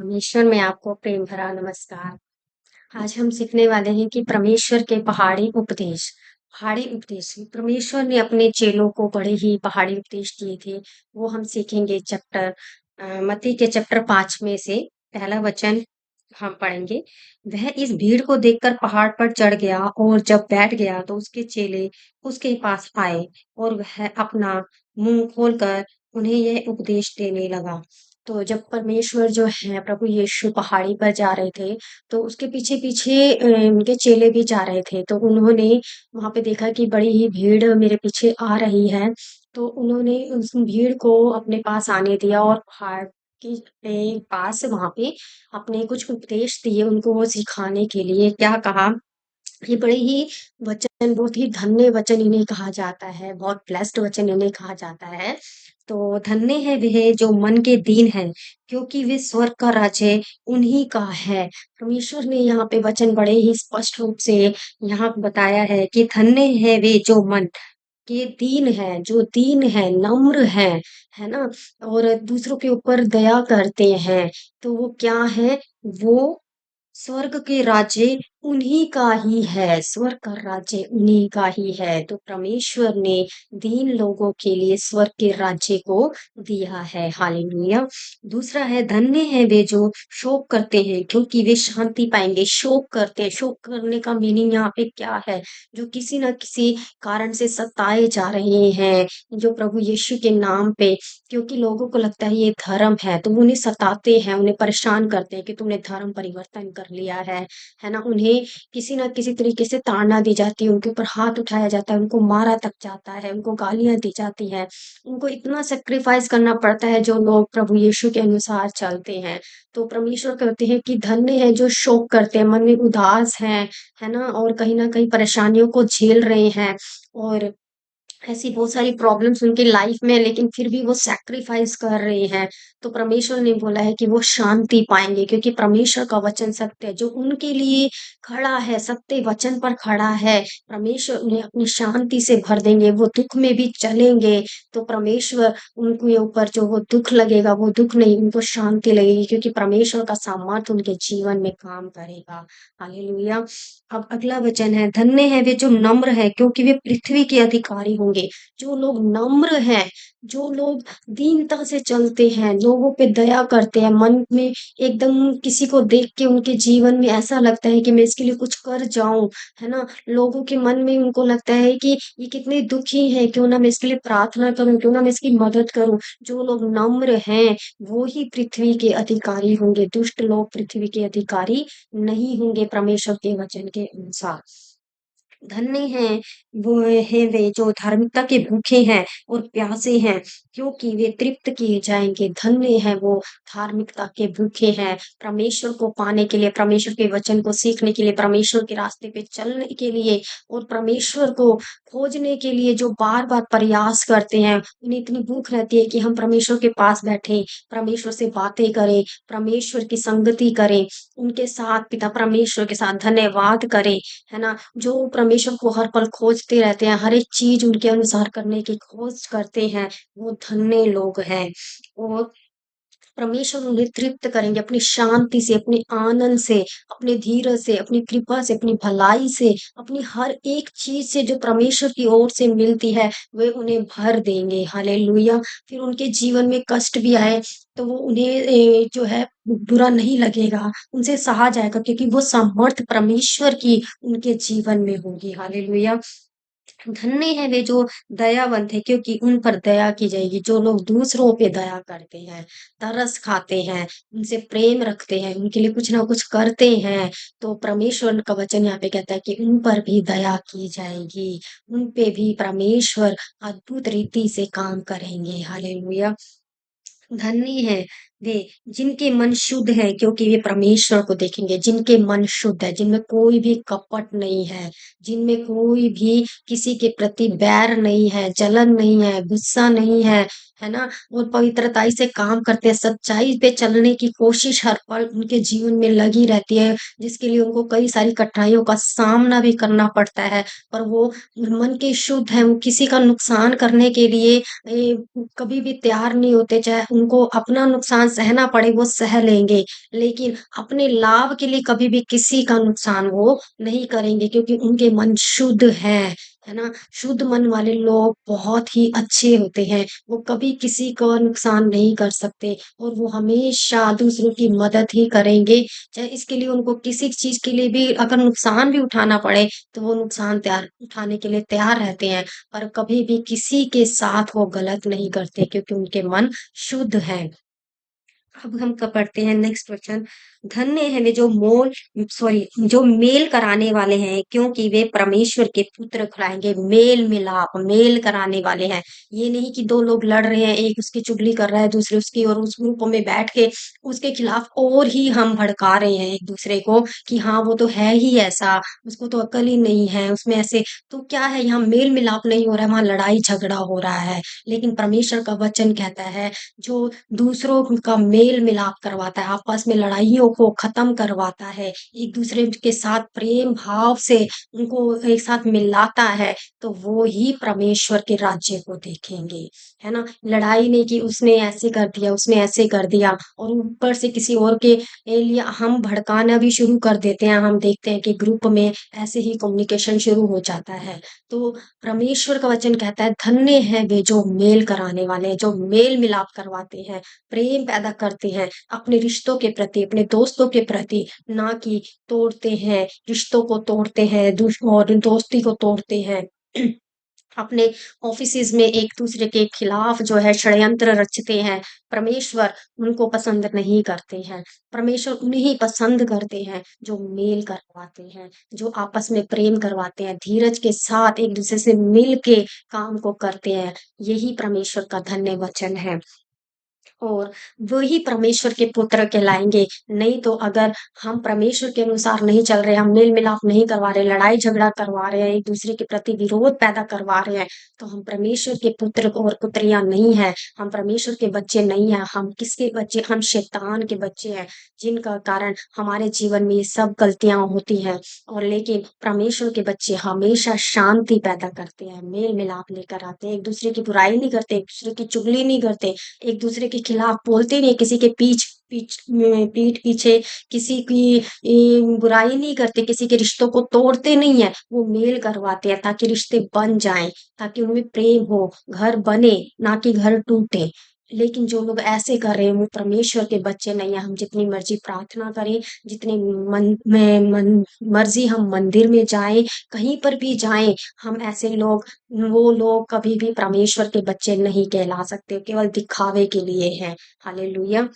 परमेश्वर में आपको प्रेम भरा नमस्कार। आज हम सीखने वाले हैं कि परमेश्वर के पहाड़ी उपदेश। पहाड़ी उपदेश परमेश्वर ने अपने चेलों को बड़े ही पहाड़ी उपदेश दिए थे। वो हम सीखेंगे मत्ती के चैप्टर 5 में से पहला वचन हम पढ़ेंगे। वह इस भीड़ को देखकर पहाड़ पर चढ़ गया और जब बैठ गया तो उसके चेले उसके पास आए और वह अपना मुंह खोलकर उन्हें यह उपदेश देने लगा। तो जब परमेश्वर जो है प्रभु यीशु पहाड़ी पर जा रहे थे, तो उसके पीछे-पीछे उनके चेले भी जा रहे थे। तो उन्होंने वहाँ पे देखा कि बड़ी ही भीड़ मेरे पीछे आ रही है, तो उन्होंने उस भीड़ को अपने पास आने दिया और पहाड़ की पास वहाँ पे अपने कुछ उपदेश दिए उनको वो सिखाने के लिए। क्या कहा, ये बड़े ही वचन बहुत ही धन्य वचन इन्हें कहा जाता है, बहुत ब्लेस्ड वचन इन्हें कहा जाता है। तो धन्य है वह जो मन के दीन हैं, क्योंकि वे स्वर्ग का राज्य उन्हीं का है। परमेश्वर ने यहाँ पे वचन बड़े ही स्पष्ट रूप से यहाँ बताया है कि धन्य है वे जो मन के दीन हैं, जो दीन हैं, नम्र हैं, है ना? और दूसरों के ऊपर दया करते हैं। तो वो क्या है? वो स्वर्ग के राज्य उन्हीं का ही है, स्वर्ग का राज्य उन्हीं का ही है। तो परमेश्वर ने दीन लोगों के लिए स्वर्ग के राज्य को दिया है। हालेलुया। दूसरा है धन्य है वे जो शोक करते हैं, क्योंकि वे शांति पाएंगे। शोक करते हैं, शोक करने का मीनिंग यहाँ पे क्या है? जो किसी न किसी कारण से सताए जा रहे हैं, जो प्रभु यीशु के नाम पे, क्योंकि लोगों को लगता है ये धर्म है, तो वो उन्हें सताते हैं, उन्हें परेशान करते हैं कि तुमने धर्म परिवर्तन कर लिया है ना? उन्हें किसी न किसी तरीके से ताड़ना दी जाती है, उनके ऊपर हाथ उठाया जाता है, उनको मारा तक जाता है, उनको गालियाँ दी जाती हैं, उनको इतना सैक्रिफाइस करना पड़ता है जो लोग प्रभु यीशु के अनुसार चलते हैं। तो परमेश्वर कहते हैं कि धन्य है जो शोक करते हैं, मन में उदास हैं, है ना? और कहीं न कहीं परेशानियों को झेल रहे हैं और ऐसी बहुत सारी प्रॉब्लम्स उनकी लाइफ में है, लेकिन फिर भी वो सैक्रिफाइस कर रहे हैं। तो परमेश्वर ने बोला है कि वो शांति पाएँगे, क्योंकि परमेश्वर का वचन सत्य है, जो उनके लिए खड़ा है, सत्य वचन पर खड़ा है, परमेश्वर उन्हें अपनी शांति से भर देंगे। वो दुःख में भी चलेंगे, तो परमेश्वर उनके ऊपर जो वो दुःख लगेगा, वो दुःख नहीं, उनको शांति लगेगी, क्योंकि परमेश्वर का सामर्थ्य उनके जीवन में काम करेगा। हालेलुया! अब अगला वचन है, धन्य है वे जो नम्र हैं, क्योंकि वे पृथ्वी के अधिकारी होंगे। जो लोग नम्र हैं, जो लोग दीनता से चलते हैं, लोगों पे दया करते हैं, मन में एकदम किसी को देख के उनके जीवन में ऐसा लगता है कि मैं इसके लिए कुछ कर जाऊँ, है ना? लोगों के मन में उनको लगता है कि ये कितने दुखी हैं, क्यों ना मैं इसके लिए प्रार्थना करूँ, क्यों ना मैं इसकी मदद करूँ। जो लोग नम्र हैं, वो ही पृथ्वी के अधिकारी होंगे, दुष्ट लोग पृथ्वी के अधिकारी नहीं होंगे परमेश्वर के वचन के अनुसार। धन्य हैं वे जो धार्मिकता के भूखे हैं और प्यासे हैं, क्योंकि वे तृप्त किए जाएँगे। धन्य हैं वो धार्मिकता के भूखे हैं, परमेश्वर को पाने के लिए, परमेश्वर के वचन को सीखने के लिए, परमेश्वर के रास्ते पे चलने के लिए और परमेश्वर को खोजने के लिए जो बार-बार प्रयास करते हैं। उन्हें इतनी भूख रहती है कि हम परमेश्वर के पास बैठें, परमेश्वर से बातें करें, परमेश्वर की संगति करें, उनके साथ पिता परमेश्वर के साथ धन्यवाद करें, है ना? जो परमेश्वर को हर पल खोजते रहते हैं, हर एक चीज़ उनके अनुसार करने की खोज करते हैं, वो धन्य लोग हैं। और परमेश्वर उन्हें तृप्त करेंगे अपनी शांति से, अपने आनंद से, अपने धीरज से, अपनी कृपा से, अपनी भलाई से, अपनी हर एक चीज़ से जो परमेश्वर की ओर से मिलती है, वे उन्हें भर देंगे। हालेलुया! फिर उनके जीवन में कष्ट भी आए, तो वो उन्हें जो है बुरा नहीं लगेगा, उनसे सहा जाएगा, क्योंकि वो सामर्थ परमेश्वर की उनके जीवन में होगी। हालेलुया! धन्य है वे जो दयावंत है, क्योंकि उन पर दया की जाएगी। जो लोग दूसरों पे दया करते हैं, तरस खाते हैं, उनसे प्रेम रखते हैं, उनके लिए कुछ ना कुछ करते हैं, तो परमेश्वर का वचन यहाँ पे कहता है कि उन पर भी दया की जाएगी। उन पे भी परमेश्वर अद्भुत रीति से काम करेंगे। हालेलुया! धन्य है वे जिनके मन शुद्ध है, क्योंकि वे परमेश्वर को देखेंगे। जिनके मन शुद्ध है, जिनमें कोई भी कपट नहीं है, जिनमें कोई भी किसी के प्रति बैर नहीं है, जलन नहीं है, गुस्सा नहीं है ना? और पवित्रताई से काम करते हैं, सच्चाई पे चलने की कोशिश हर पल उनके जीवन में लगी रहती है, जिसके लिए उनको कई सारी कठिनाइयों का सामना भी करना पड़ता है। पर वो मन के शुद्ध हैं, वो किसी का नुकसान करने के लिए कभी भी तैयार नहीं होते, चाहे उनको अपना नुकसान सहना पड़े वो सह लेंगे, लेकिन अपने लाभ के लिए कभी भी किसी का नुकसान वो नहीं करेंगे क्योंकि उनके मन शुद्ध है ना? शुद्ध मन वाले लोग बहुत ही अच्छे होते हैं, वो कभी किसी का नुकसान नहीं कर सकते और वो हमेशा दूसरों की मदद ही करेंगे, चाहे इसके लिए उनको किसी चीज़ के लिए भी अगर नुकसान भी उठाना पड़े, तो वो नुकसान तैयार उठाने के लिए तैयार रहते हैं, पर कभी भी किसी के साथ वो गलत नहीं करते क्योंकि उनके मन शुद्ध हैं। अब हम पढ़ते हैं नेक्स्ट क्वेश्चन। धन्य है वे जो जो मेल कराने वाले हैं क्योंकि वे परमेश्वर के पुत्र कहलाएंगे। मेल मिलाप मेल कराने वाले हैं। ये नहीं कि दो लोग लड़ रहे हैं, एक उसकी चुगली कर रहा है दूसरे उसकी, और उस ग्रुप में बैठ के उसके खिलाफ और ही हम भड़का रहे हैं एक दूसरे को कि हाँ वो तो है ही ऐसा, उसको तो अकल ही नहीं है, उसमें ऐसे। तो क्या है, यहाँ मेल मिलाप नहीं हो रहा है, वहां लड़ाई झगड़ा हो रहा है। लेकिन परमेश्वर का वचन कहता है जो दूसरों का मेल मिलाप करवाता है, आपस में लड़ाइयों को खत्म करवाता है, एक दूसरे के साथ प्रेम भाव से उनको एक साथ मिलाता है, तो वो ही परमेश्वर के राज्य को देखेंगे, है ना? लड़ाई नहीं कि उसने ऐसे कर दिया, उसने ऐसे कर दिया, और ऊपर से किसी और के लिए हम भड़काना भी शुरू कर देते हैं। हम देखते हैं कि ग्रुप में ऐसे ही कम्युनिकेशन शुरू हो जाता है। तो परमेश्वर का वचन कहता है धन्य है वे जो मेल कराने वाले हैं, जो मेल मिलाप करवाते हैं, प्रेम पैदा करते हैं अपने रिश्तों के प्रति, अपने दोस्तों के प्रति, ना कि तोड़ते हैं, रिश्तों को तोड़ते हैं, और दोस्ती को तोड़ते हैं। अपने ऑफिसेज में एक दूसरे के खिलाफ जो है षड्यंत्र रचते हैं। परमेश्वर उनको पसंद नहीं करते हैं। परमेश्वर उन्हें ही पसंद करते हैं जो मेल करवाते हैं, जो आपस में प्रेम करवाते हैं, धीरज के साथ एक दूसरे से मिल के काम को करते हैं। यही परमेश्वर का धन्य वचन है। और वही परमेश्वर के पुत्र कहलाएँगे। नहीं तो अगर हम परमेश्वर के अनुसार नहीं चल रहे, हम मेल-मिलाप नहीं करवा रहे, लड़ाई-झगड़ा करवा रहे हैं, एक-दूसरे के प्रति विरोध पैदा करवा रहे हैं, तो हम परमेश्वर के पुत्र और पुत्रियाँ नहीं हैं, हम परमेश्वर के बच्चे नहीं हैं। हम किसके बच्चे? हम शैतान के बच्चे हैं, जिनका कारण हमारे जीवन में ये सब गलतियाँ होती हैं। और लेकिन परमेश्वर के बच्चे हमेशा शांति पैदा करते हैं, मेल-मिलाप लेकर आते हैं, एक-दूसरे की बुराई नहीं करते, एक-दूसरे की चुगली नहीं करते, एक दूसरे के खिलाफ बोलते नहीं, किसी के पीठ पीछे किसी की बुराई नहीं करते, किसी के रिश्तों को तोड़ते नहीं है, वो मेल करवाते हैं ताकि रिश्ते बन जाएं, ताकि उनमें प्रेम हो, घर बने, ना कि घर टूटे। लेकिन जो लोग ऐसे कर रहे हैं वो परमेश्वर के बच्चे नहीं है। हम जितनी मर्जी प्रार्थना करें, जितनी मर्जी हम मंदिर में जाएं, कहीं पर भी जाएं, हम ऐसे लोग, वो लोग कभी भी परमेश्वर के बच्चे नहीं कहला सकते, केवल दिखावे के लिए हैं। हालेलुया!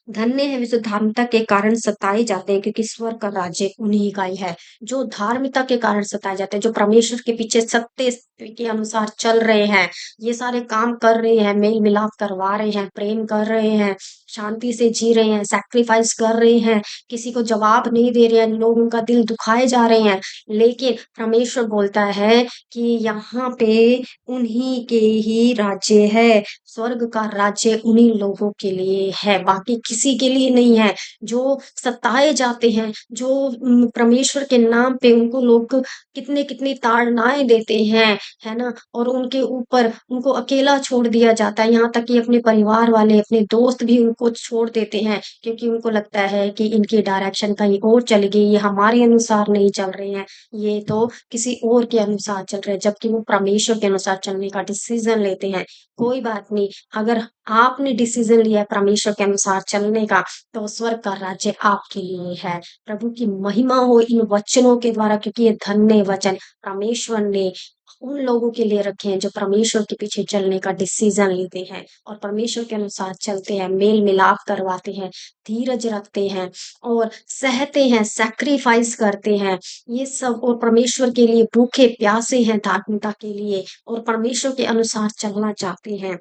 धन्य है वे जो धार्मिकता के कारण सताए जाते हैं क्योंकि स्वर्ग का राज्य उन्हीं का ही है। जो धार्मिकता के कारण सताए जाते हैं, जो परमेश्वर के पीछे सत्य के अनुसार चल रहे हैं, ये सारे काम कर रहे हैं, मेल-मिलाप करवा रहे हैं, प्रेम कर रहे हैं, शांति से जी रहे हैं, सैक्रिफाइस कर रहे हैं, किसी को जवाब नहीं दे रहे हैं, लोग उनका दिल दुखाए जा रहे हैं। लेकिन परमेश्वर बोलता है कि यहाँ पे उन्हीं के ही राज्य है, स्वर्ग का राज्य उन्हीं लोगों के लिए है, बाकी किसी के लिए नहीं है। जो सताए जाते हैं, जो परमेश्वर के नाम पे उनको लोग कितने-कितनी ताड़नाएँ देते हैं, है ना? और उनके ऊपर उनको अकेला छोड़ दिया जाता है, यहाँ तक कि अपने परिवार वाले, अपने दोस्त भी उनको छोड़ देते हैं, क्योंकि उनको लगता है कि इनकी डायरेक्शन कहीं और चली गई, ये हमारे अनुसार नहीं चल रहे हैं, ये तो किसी और के अनुसार चल रहे हैं, जबकि वो परमेश्वर के अनुसार चलने का डिसीज़न लेते हैं। कोई बात नहीं, अगर आपने डिसीज़न लिया है परमेश्वर के अनुसार चलने का, तो स्वर्ग का राज्य आपके लिए है। प्रभु की महिमा हो इन वचनों के द्वारा, क्योंकि ये धन्य वचन परमेश्वर ने उन लोगों के लिए रखे हैं जो परमेश्वर के पीछे चलने का डिसीज़न लेते हैं और परमेश्वर के अनुसार चलते हैं, मेल-मिलाप करवाते हैं, धीरज रखते हैं और सहते हैं, सैक्रिफाइस करते हैं। ये सब, और परमेश्वर के लिए भूखे-प्यासे हैं धार्मिकता के लिए और परमेश्वर के अनुसार चलना चाहते हैं।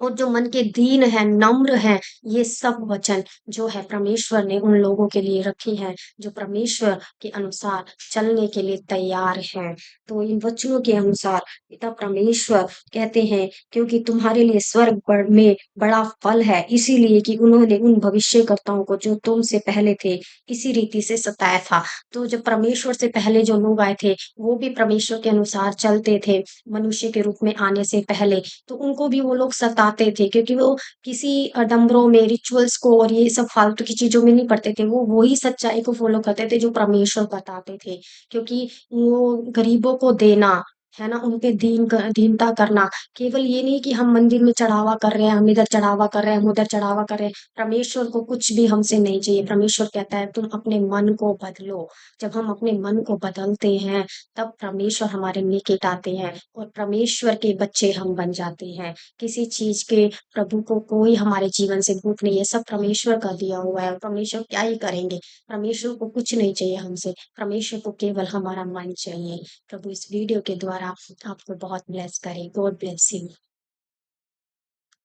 और जो मन के दीन हैं, नम्र हैं, ये सब वचन जो है परमेश्वर ने उन लोगों के लिए रखे हैं, जो परमेश्वर के अनुसार चलने के लिए तैयार हैं। तो इन वचनों के अनुसार पिता परमेश्वर कहते हैं, क्योंकि तुम्हारे लिए स्वर्ग में बड़ा फल है, इसीलिए कि उन्होंने उन भविष्यद्वक्ताओं को जो तुमसे पहले थे, इसी रीति से सताया था। तो जब परमेश्वर से पहले जो लोग आए थे, वो भी परमेश्वर के अनुसार चलते थे, मनुष्य के रूप में आने से पहले। तो उनको भी वो लोग सताते बचाते थे क्योंकि वो किसी अडंबरों में, रिचुअल्स को और ये सब फालतू की चीज़ों में नहीं पड़ते थे। वो वही सच्चाई को फ़ॉलो करते थे जो परमेश्वर बताते थे। क्योंकि वो गरीबों को देना, है ना? उन पे दीनता करना, केवल ये नहीं कि हम मंदिर में चढ़ावा कर रहे हैं, हम इधर चढ़ावा कर रहे हैं, हम उधर चढ़ावा कर रहे हैं। परमेश्वर को कुछ भी हमसे नहीं चाहिए। परमेश्वर कहता है तुम अपने मन को बदलो। जब हम अपने मन को बदलते हैं, तब परमेश्वर हमारे निकट आते हैं और परमेश्वर के बच्चे हम बन जाते हैं। किसी चीज़ के प्रभु को कोई हमारे जीवन से भूख नहीं है, सब परमेश्वर का दिया हुआ है। परमेश्वर क्या ही करेंगे? परमेश्वर को कुछ नहीं चाहिए हमसे, परमेश्वर को केवल हमारा मन चाहिए। प्रभु इस वीडियो के द्वारा आपको बहुत ब्लेस करे। God bless you.